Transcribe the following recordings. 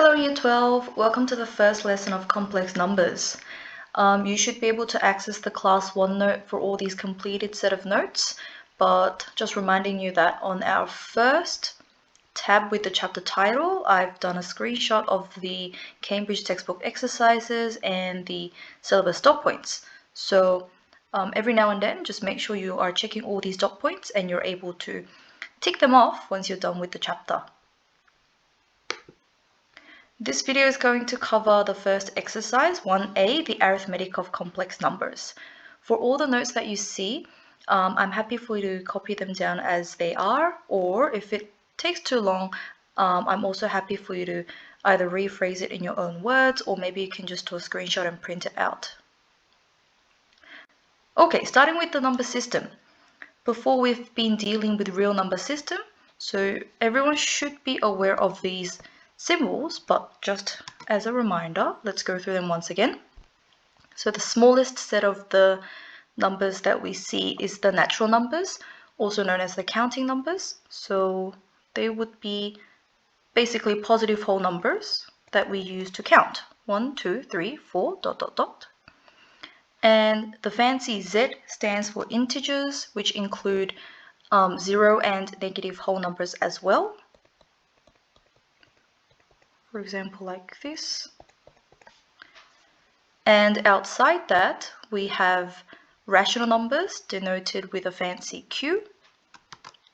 Hello Year 12, welcome to the first lesson of complex numbers. You should be able to access the class OneNote for all these completed set of notes, but just reminding you that on our first tab with the chapter title, I've done a screenshot of the Cambridge textbook exercises and the syllabus dot points. So every now and then, just make sure you are checking all these dot points and you're able to tick them off once you're done with the chapter. This video is going to cover the first exercise, 1A, the arithmetic of complex numbers. For all the notes that you see, I'm happy for you to copy them down as they are, or if it takes too long, I'm also happy for you to either rephrase it in your own words, or maybe you can just do a screenshot and print it out. Okay, starting with the number system. Before we've been dealing with real number system, so everyone should be aware of these symbols, but just as a reminder, let's go through them once again. So the smallest set of the numbers that we see is the natural numbers, also known as the counting numbers. So they would be basically positive whole numbers that we use to count. 1, 2, 3, 4, ... And the fancy Z stands for integers, which include 0 and negative whole numbers as well. For example, like this. And outside that, we have rational numbers denoted with a fancy Q.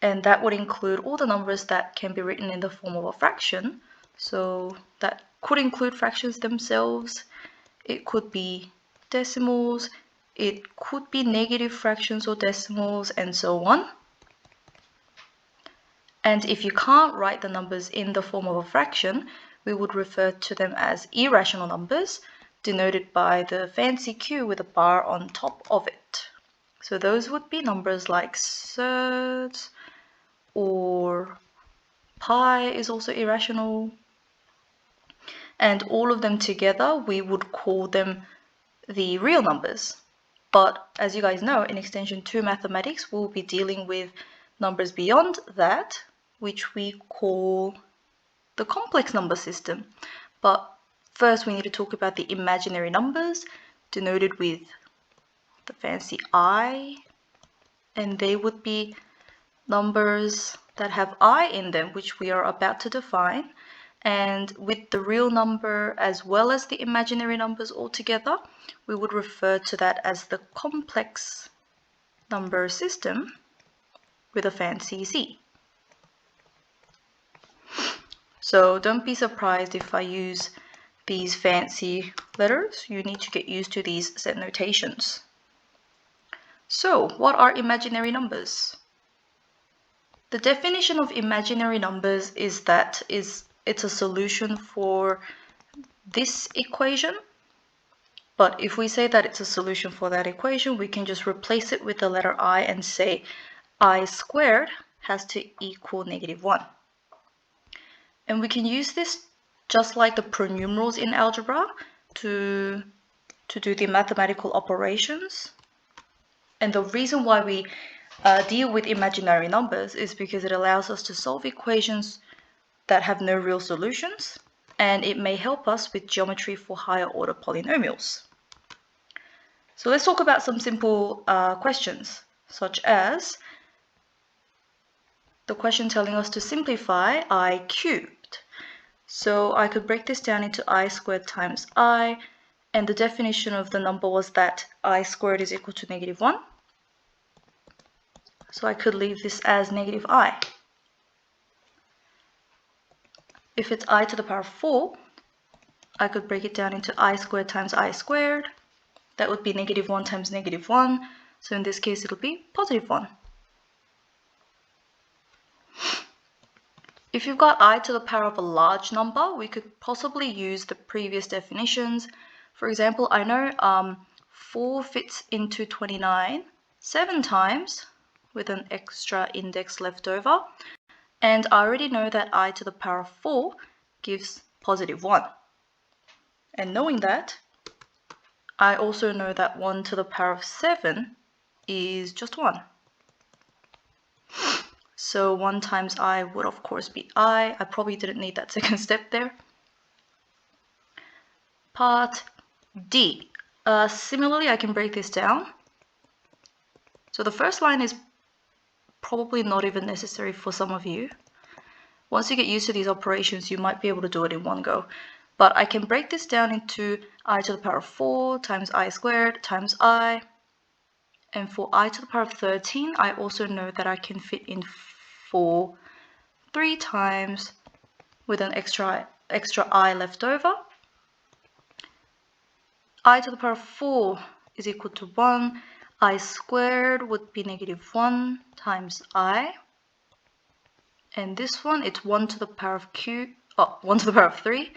And that would include all the numbers that can be written in the form of a fraction. So that could include fractions themselves. It could be decimals. It could be negative fractions or decimals, and so on. And if you can't write the numbers in the form of a fraction, we would refer to them as irrational numbers, denoted by the fancy Q with a bar on top of it. So those would be numbers like surds, or pi is also irrational. And all of them together, we would call them the real numbers. But as you guys know, in Extension 2 Mathematics, we'll be dealing with numbers beyond that, which we call the complex number system. But first we need to talk about the imaginary numbers, denoted with the fancy I, and they would be numbers that have I in them, which we are about to define. And with the real number as well as the imaginary numbers all together, we would refer to that as the complex number system with a fancy Z. So don't be surprised if I use these fancy letters. You need to get used to these set notations. So what are imaginary numbers? The definition of imaginary numbers is that it's a solution for this equation. But if we say that it's a solution for that equation, we can just replace it with the letter I and say I squared has to equal -1. And we can use this just like the pronumerals in algebra to do the mathematical operations. And the reason why we deal with imaginary numbers is because it allows us to solve equations that have no real solutions, and it may help us with geometry for higher order polynomials. So let's talk about some simple questions, such as the question telling us to simplify I cubed. So I could break this down into I squared times I, and the definition of the number was that I squared is equal to -1. So I could leave this as -I. If it's I to the power of 4, I could break it down into I squared times I squared. That would be -1 times -1. So in this case, it'll be +1. If you've got I to the power of a large number, we could possibly use the previous definitions. For example, I know 4 fits into 29 7 times with an extra index left over. And I already know that I to the power of 4 gives +1. And knowing that, I also know that 1 to the power of 7 is just 1. So 1 times I would of course be I. I probably didn't need that second step there. Part D. Similarly, I can break this down. So the first line is probably not even necessary for some of you. Once you get used to these operations, you might be able to do it in one go. But I can break this down into I to the power of 4 times I squared times I. And for I to the power of 13, I also know that I can fit in 4 3 times with an extra I left over. I to the power of 4 is equal to 1. I squared would be -1 times I. And this one, it's 1 to the power of 1 to the power of 3.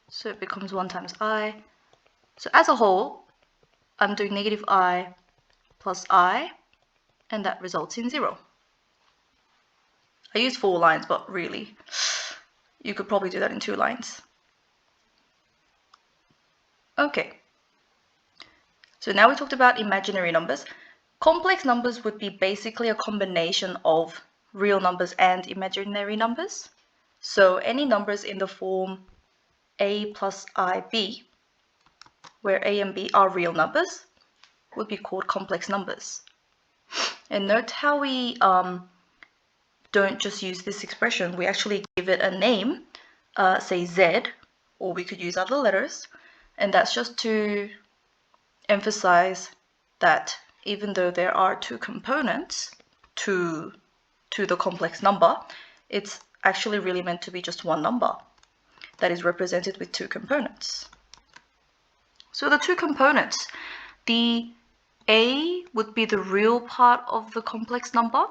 So it becomes 1 times I. So as a whole, I'm doing -I plus I, and that results in 0. I used 4 lines, but really, you could probably do that in 2 lines. Okay. So now we talked about imaginary numbers. Complex numbers would be basically a combination of real numbers and imaginary numbers. So any numbers in the form a plus ib, where a and b are real numbers, would be called complex numbers. And note how we don't just use this expression, we actually give it a name, say z, or we could use other letters, and that's just to emphasize that even though there are 2 components to the complex number, it's actually really meant to be just one number that is represented with 2 components. So the 2 components, the a would be the real part of the complex number,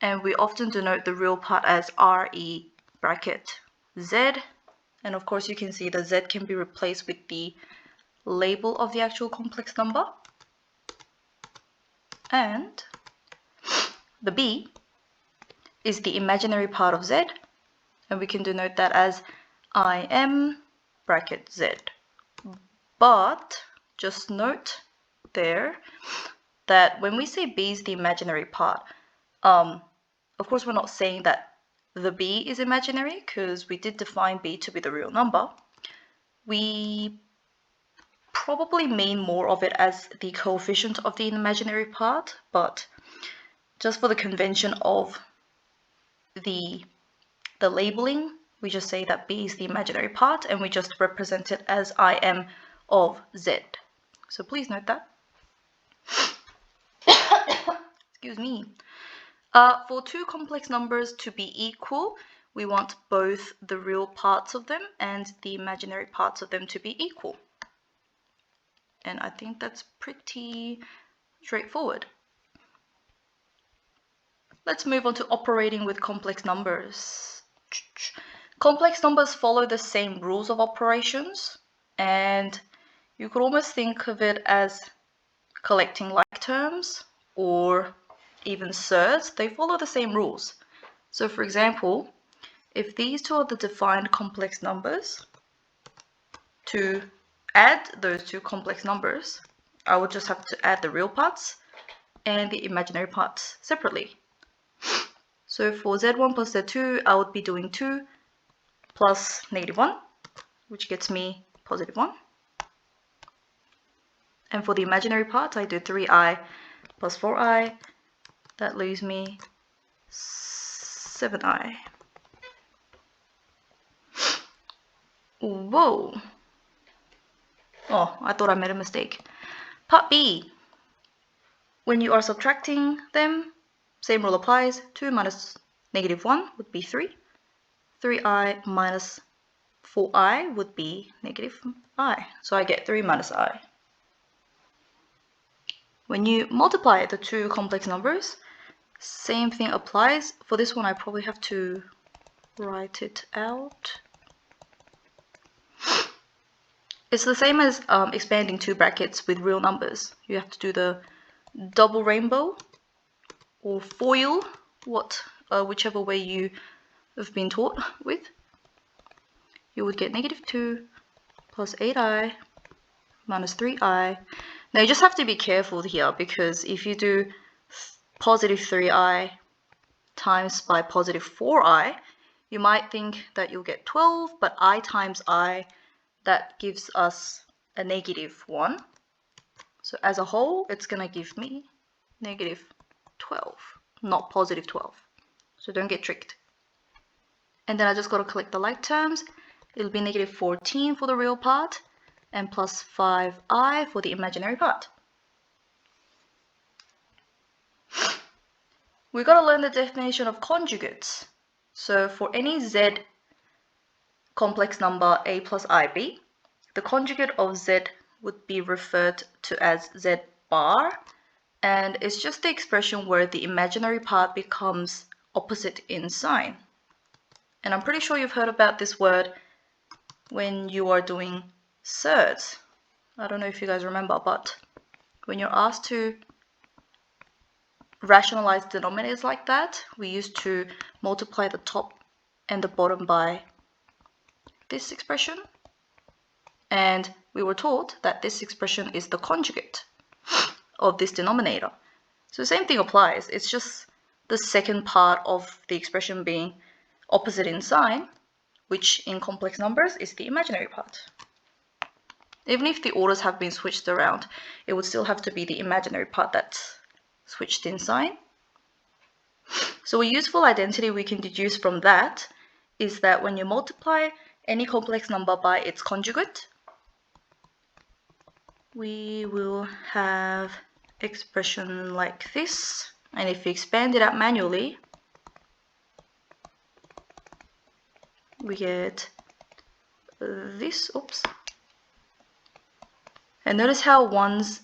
and we often denote the real part as re bracket z, and of course you can see the z can be replaced with the label of the actual complex number. And the b is the imaginary part of z, and we can denote that as im bracket z. But just note there that when we say b is the imaginary part, of course we're not saying that the b is imaginary, because we did define b to be the real number. We probably mean more of it as the coefficient of the imaginary part, but just for the convention of the labeling, we just say that b is the imaginary part, and we just represent it as im of z. So please note that. Excuse me. For 2 complex numbers to be equal, we want both the real parts of them and the imaginary parts of them to be equal. And I think that's pretty straightforward. Let's move on to operating with complex numbers. Complex numbers follow the same rules of operations, and you could almost think of it as collecting like terms or even surds. They follow the same rules. So for example, if these 2 are the defined complex numbers, to add those 2 complex numbers, I would just have to add the real parts and the imaginary parts separately. So for z1 plus z2, I would be doing 2 plus -1, which gets me +1. And for the imaginary part, I do 3i plus 4i. That leaves me 7i. Whoa. Oh, I thought I made a mistake. Part B. When you are subtracting them, same rule applies. 2 minus -1 would be 3. 3i minus 4i would be -i. So I get 3 minus i. When you multiply the 2 complex numbers, same thing applies. For this one, I probably have to write it out. It's the same as expanding 2 brackets with real numbers. You have to do the double rainbow or FOIL, whichever way you have been taught with. You would get -2 plus 8i minus 3i. Now you just have to be careful here, because if you do +3i times by +4i, you might think that you'll get 12, but I times I, that gives us a -1. So as a whole, it's going to give me -12, not +12. So don't get tricked. And then I just got to collect the like terms. It'll be -14 for the real part and plus 5i for the imaginary part. We've got to learn the definition of conjugates. So for any z complex number a plus ib, the conjugate of z would be referred to as z bar, and it's just the expression where the imaginary part becomes opposite in sign. And I'm pretty sure you've heard about this word when you are doing surds. I don't know if you guys remember, but when you're asked to rationalize denominators like that, we used to multiply the top and the bottom by this expression, and we were taught that this expression is the conjugate of this denominator. So the same thing applies. It's just the second part of the expression being opposite in sign, which in complex numbers is the imaginary part. Even if the orders have been switched around, it would still have to be the imaginary part that's switched in sign. So a useful identity we can deduce from that is that when you multiply any complex number by its conjugate, we will have expression like this. And if you expand it out manually, we get this. Oops. And notice how one's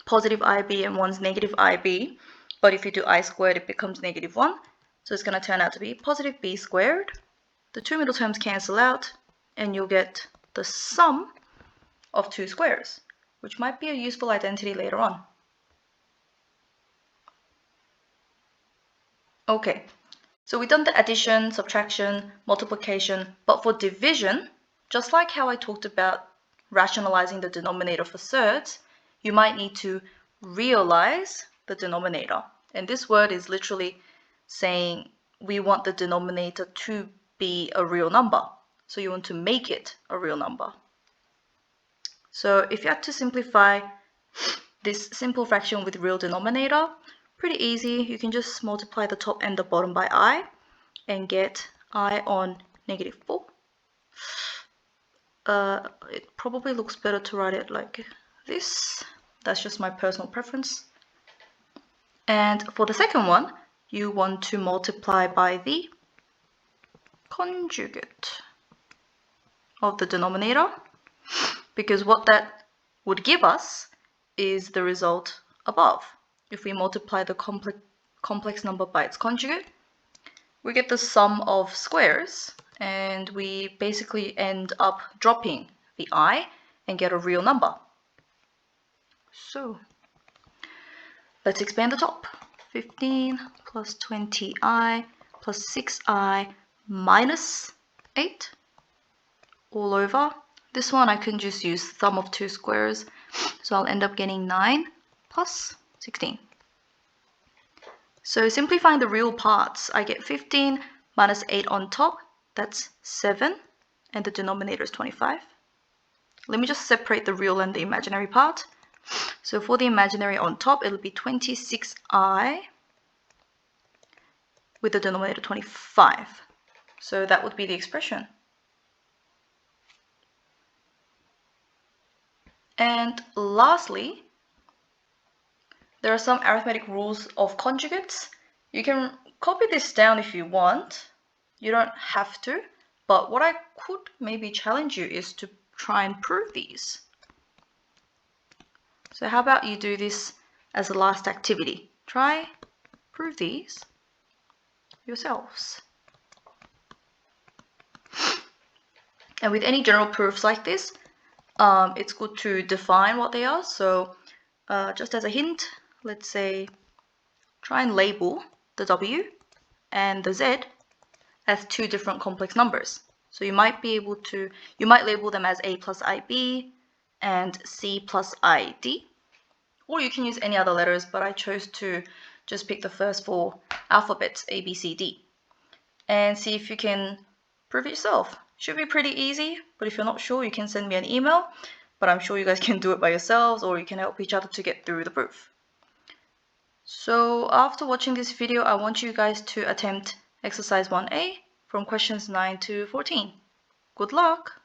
positive IB and one's negative IB, but if you do I squared, it becomes -1. So it's going to turn out to be positive B squared. The two middle terms cancel out, and you'll get the sum of two squares, which might be a useful identity later on. Okay, so we've done the addition, subtraction, multiplication, but for division, just like how I talked about rationalizing the denominator for surds, you might need to realize the denominator. And this word is literally saying we want the denominator to be a real number. So you want to make it a real number. So if you had to simplify this simple fraction with real denominator, pretty easy. You can just multiply the top and the bottom by I and get I on -4. It probably looks better to write it like this. That's just my personal preference. And for the second one, you want to multiply by the conjugate of the denominator, because what that would give us is the result above. If we multiply the complex number by its conjugate, we get the sum of squares, and we basically end up dropping the I and get a real number. So let's expand the top. 15 plus 20i plus 6i minus 8 all over. This one I can just use sum of two squares, so I'll end up getting 9 plus 16. So simplifying the real parts, I get 15 minus 8 on top, that's 7, and the denominator is 25. Let me just separate the real and the imaginary part. So for the imaginary on top, it'll be 26i with the denominator 25. So that would be the expression. And lastly, there are some arithmetic rules of conjugates. You can copy this down if you want. You don't have to, but what I could maybe challenge you is to try and prove these. So how about you do this as a last activity? Try prove these yourselves. And with any general proofs like this, it's good to define what they are. So just as a hint, let's say try and label the W and the Z as two different complex numbers. So you might label them as A plus IB and C plus ID, or you can use any other letters, but I chose to just pick the first four alphabets, A, B, C, D. and see if you can prove it yourself. Should be pretty easy, but if you're not sure, you can send me an email, but I'm sure you guys can do it by yourselves, or you can help each other to get through the proof. So after watching this video, I want you guys to attempt exercise 1A from questions 9 to 14. Good luck!